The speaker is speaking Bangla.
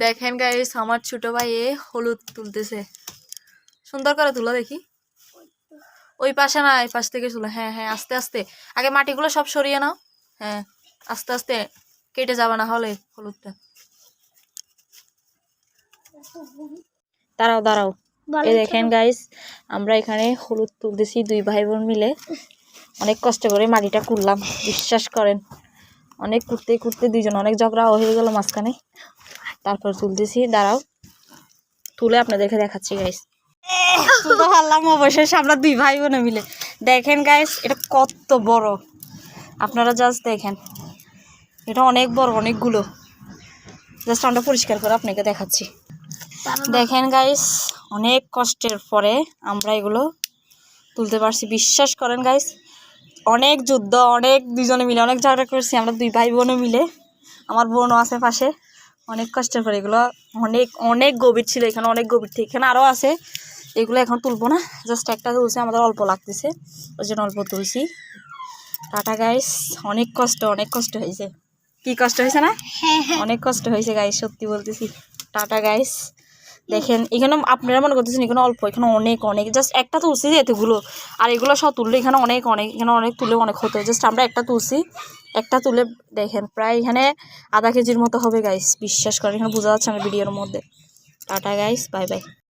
দেখেন গাইস আমার ছোট ভাই হলুদ তুলতেছে সুন্দর করে তুলো দেখি ওই পাশে না এই পাশ থেকে তুলো হ্যাঁ হ্যাঁ আস্তে আস্তে আগে মাটিগুলো সব সরিয়ে নাও হ্যাঁ আস্তে আস্তে কেটে যাবে না হলে হলুদটা দাঁড়াও দাঁড়াও এই দেখেন গাইস আমরা এখানে হলুদ তুলতেছি দুই ভাই বোন মিলে অনেক কষ্ট করে মাটিটা কুড়লাম বিশ্বাস করেন অনেক কুড়তে কুড়তে দুইজন অনেক ঝগড়া হয়ে গেল মাঝখানে তারপর তুলতেছি দাঁড়াও তুলে আপনাদেরকে দেখাচ্ছি গাইস তুলতে পারলাম অবশেষে আমরা দুই ভাই বোনে মিলে দেখেন গাইস এটা কত বড় আপনারা জাস্ট দেখেন এটা অনেক বড় অনেকগুলো জাস্ট আমরা পরিষ্কার করে আপনাকে দেখাচ্ছি দেখেন গাইস অনেক কষ্টের পরে আমরা এগুলো তুলতে পারছি বিশ্বাস করেন গাইস অনেক যুদ্ধ অনেক দুজনে মিলে অনেক ঝগড়া করছি আমরা দুই ভাই বোনে মিলে আমার বোনও আছে পাশে অনেক কষ্টের পরে এগুলো অনেক অনেক গভীর ছিল এখানে অনেক গভীর থেকে এখানে আরও আছে এগুলো এখন তুলবো না জাস্ট একটা তুলছে আমাদের অল্প লাগতেছে ওই জন্য অল্প তুলছি টাটা গাইস অনেক কষ্ট হয়েছে কি কষ্ট হয়েছে না অনেক কষ্ট হয়েছে গাইস সত্যি বলতেছি টাটা গাইস দেখেন এখানে আপনারা মনে করতেছেন এখানে অল্প এখানে অনেক অনেক জাস্ট একটা তুলছি যে এতগুলো আর এগুলো সব তুললে এখানে অনেক অনেক এখানে অনেক তুলে অনেক হতো জাস্ট আমরা একটা তুলছি একটা তুলে দেখেন প্রায় এখানে আধা কেজির মতো হবে গাইস বিশ্বাস করেন এখানে বোঝা যাচ্ছে আমার ভিডিওর মধ্যে টাটা গাইস বাই বাই